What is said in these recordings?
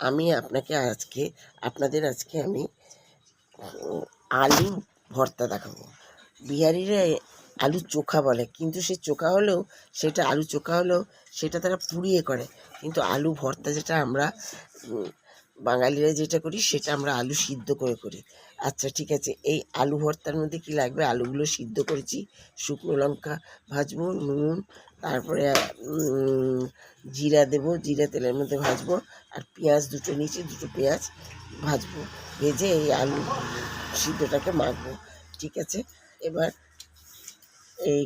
আমি আপনাদের আজকে আমি আলু ভর্তা দেখাবো। বিহারিরা আলু চোখা বলে, কিন্তু সে চোখা হলেও আলু চোখা হলেও সেটা তারা পুড়িয়ে করে, কিন্তু আলু ভর্তা যেটা আমরা বাঙালিরা যেটা করি সেটা আমরা আলু সিদ্ধ করে করি। আচ্ছা ঠিক আছে, এই আলু ভর্তার মধ্যে কি লাগবে? আলুগুলো সিদ্ধ করেছি, শুকনো লঙ্কা ভাজবো, নুন, তারপরে জিরা দেবো, জিরা তেলের মধ্যে ভাজবো, আর পেঁয়াজ দুটো নিচে, দুটো পেঁয়াজ ভাজবো, ভেজে এই আলু সিদ্ধটাকে মাখবো। ঠিক আছে, এবার এই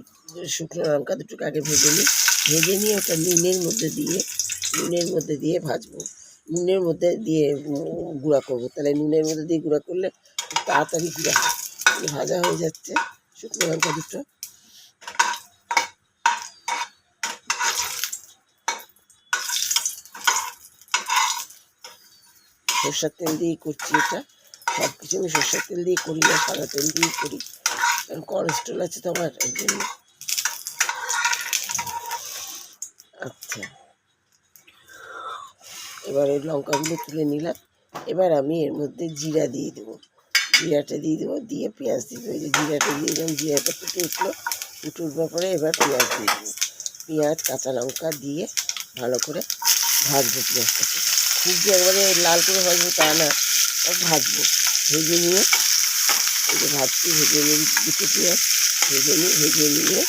শুকনো লঙ্কা দুটোকে আগে ভেজে নিয়ে ওটা নুনের মধ্যে দিয়ে ভাজবো, নুনের মধ্যে দিয়ে গুঁড়া করবো। তাহলে নুনের মধ্যে দিয়ে গুঁড়া করলে খুব তাড়াতাড়ি গুঁড়া হয়। ভাজা হয়ে যাচ্ছে শুকনো লঙ্কা দুটো। সরষের তেল দিয়েই করছি এটা, সব কিছু আমি সরষের তেল দিয়ে করি না, সাদা তেল দিয়েই করি, কারণ কোলেস্ট্রল আছে তো আমার, এই জন্য। আচ্ছা, এবার এই লঙ্কাগুলো তুলে নিলাম। এবার আমি এর মধ্যে জিরাটা দিয়ে দেবো, দিয়ে পেঁয়াজ দিয়ে দেবো। জিরাটা দিয়ে দিলাম, জিরাটা ফুটে উঠবার পরে এবার পেঁয়াজ দিয়ে দেবো। পেঁয়াজ কাঁচা লঙ্কা দিয়ে ভালো করে ভাজবো পেঁয়াজটাকে। খুব যে একবারে লাল করে ভাজবো তা না, ভাজবো। ভেজে নিয়ে এই যে ভাজছি, ভেজে নিয়ে দুটো পেঁয়াজ ভেজে নিয়ে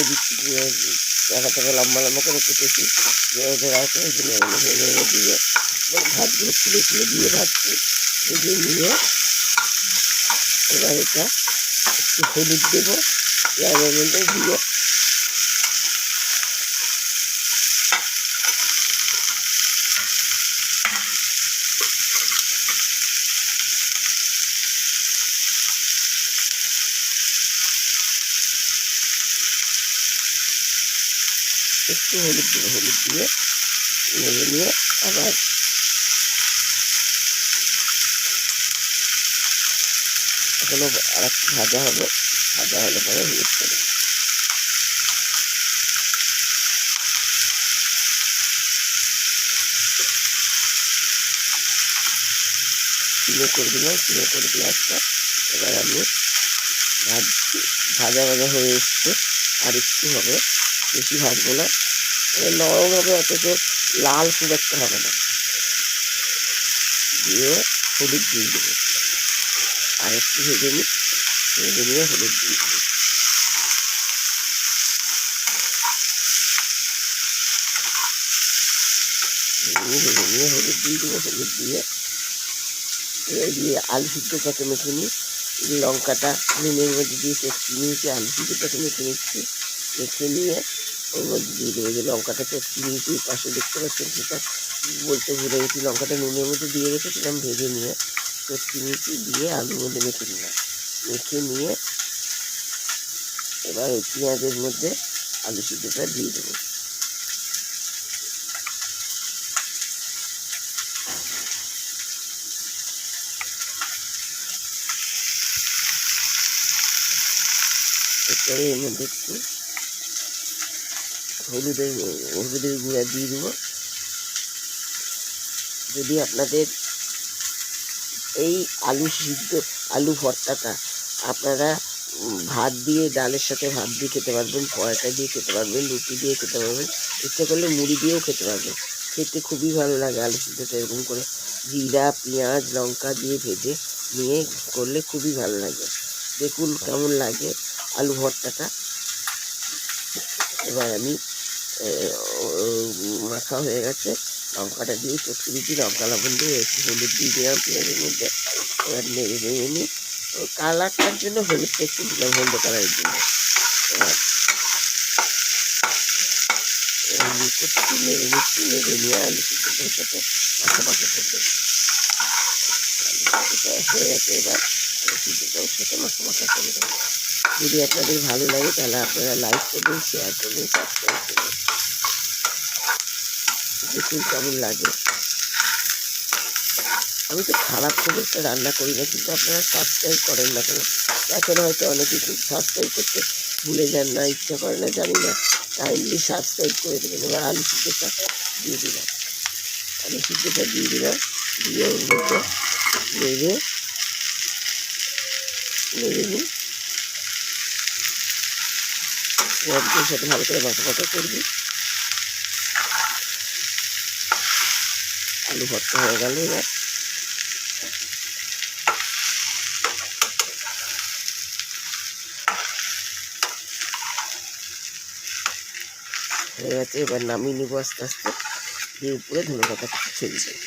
দিচ্ছি। টাকা লম্বা লম্বা করে কেটেছি, ওদের আছে ওই জন্য দিয়ে ভাজগুলো তুলে দিয়ে ভাজছি। ভেজে নিয়ে এবার এটা একটু হলুদ দেবো পেঁয়াজের মধ্যে দিয়ে, একটু হলুদ দেবো, হলুদ দিয়ে নেড়ে নিয়ে আবার এখনো আর একটু ভাজা হলে পরে হলুদ করে করে দিলাম। এবার আমি ভাজা হয়ে এসছে, আর একটু হবে, বেশি ভাজবো না, নরম হবে, অথচ লাল খুব একটা হবে না। দিয়ে হলুদ দিয়ে দেবো, আর একটু ভেজে নিয়ে হলুদ দিয়ে দেবো। হলুদ দিয়ে আলু সিদ্ধটাকে মেখে নিই। লঙ্কাটা নুনের মধ্যে দিয়ে চটকি নিয়েছি, আলু সিদ্ধটাকে মেখে নিচ্ছি। মেখে নিয়ে ওর মধ্যে দিয়ে দেবো। যে লঙ্কাটা চটকি নিয়েছি পাশে দেখতে পাচ্ছেন, সেটা বলতে ভুলে গেছি, লঙ্কাটা নুনের মধ্যে দিয়ে রেখেছিলাম, ভেজে নিয়ে চটকি নিয়েছি, দিয়ে আলুর মধ্যে মেখে নিলাম। মেখে নিয়ে এবার ওই পেঁয়াজের মধ্যে আলু সিদ্ধটা দিয়ে দেবো। এরপরে এর মধ্যে একটু হলুদের গুঁড়া দিয়ে দেবো। যদি আপনাদের এই আলু ভর্তাটা আপনারা ভাত দিয়ে, ডালের সাথে ভাত দিয়ে খেতে পারবেন, পরোটা দিয়ে খেতে পারবেন, রুটি দিয়ে খেতে পারবেন, ইচ্ছা করলে মুড়ি দিয়েও খেতে পারবেন। খেতে খুবই ভালো লাগে আলু সিদ্ধটা এরকম করে জিরা পেঁয়াজ লঙ্কা দিয়ে ভেজে নিয়ে করলে খুবই ভালো লাগে। দেখুন কেমন লাগে আলু ভর্তাটা। এবার আমি মাখা হয়ে গেছে, লঙ্কাটা দিয়ে চটকে দিচ্ছি, লঙ্কা লবণ দিয়ে একটু হলুদ দিয়ে দিলাম পেঁয়াজের মধ্যে। এবার নেড়ে নিই, কালারটার জন্য হলুদটা একটু দিলাম, হলুদ কালারের জন্য। এবার নেড়ে নিয়ে আলু সিদ্ধটার সাথে মাখা করতে হয়ে গেছে। এবার আলু সিদ্ধটার সাথে মাখা করে দেবো। যদি আপনাদের ভালো লাগে তাহলে আপনারা লাইক করবেন, শেয়ার করবেন, সাবস্ক্রাইব করবেন। দেখুন কেমন লাগে। আমি তো খারাপ খুব একটা রান্না করি না, কিন্তু আপনারা সাবস্ক্রাইব করেন না কেন? এখন হয়তো অনেকে কিন্তু সাবস্ক্রাইব করতে ভুলে যান না, ইচ্ছা করে না, জানি না। কাইন্ডলি সাবস্ক্রাইব করে দেবেন। এবার আলু সিদ্ধটা দিয়ে দিলাম, আলু সিদ্ধটা দিয়ে দিলাম, দিয়ে ওর মধ্যে নেড়ে নিই। পেঁয়াজগুলোর সাথে ভালো করে মাখা করবি। আলু ভর্তা হয়ে গেল। এবার হয়ে গেছে, এবার নামিয়ে নিবো আস্তে আস্তে, দিয়ে উপরে ধনেপাতা ছড়িয়ে দেবো।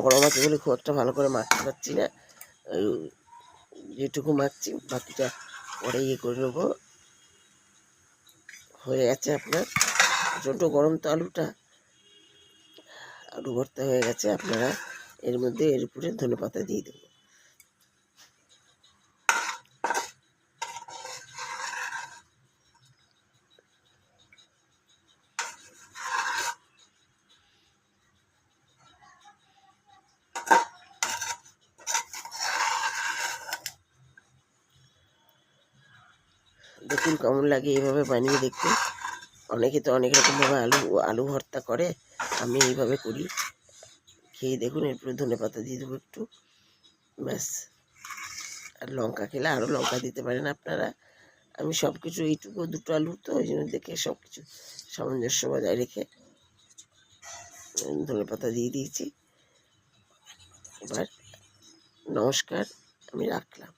গরম আছে বলে খুব একটা ভালো করে মাখতে পারছি না, যেটুকু মাখছি বাকিটা পরে করে নেবো। হয়ে গেছে আপনার প্রচণ্ড গরম তো আলুটা, আলু ভর্তা হয়ে গেছে। আপনারা এর মধ্যে এর উপরে ধনেপাতা দিয়ে দেবো। দেখুন কেমন লাগে এইভাবে বানিয়ে দেখতে। অনেকে তো অনেক রকমভাবে আলু ভর্তা করে, আমি এইভাবে করি। খেয়ে দেখুন, এরপরে ধনেপাতা দিয়ে দেবো একটু, ব্যাস। আর লঙ্কা খেলে আরও লঙ্কা দিতে পারেন আপনারা। আমি সব কিছু এইটুকু দুটো আলু তো, ওই জন্য দেখে সব কিছু সামঞ্জস্য বজায় রেখে ধনেপাতা দিয়ে দিয়েছি। এবার নমস্কার, আমি রাখলাম।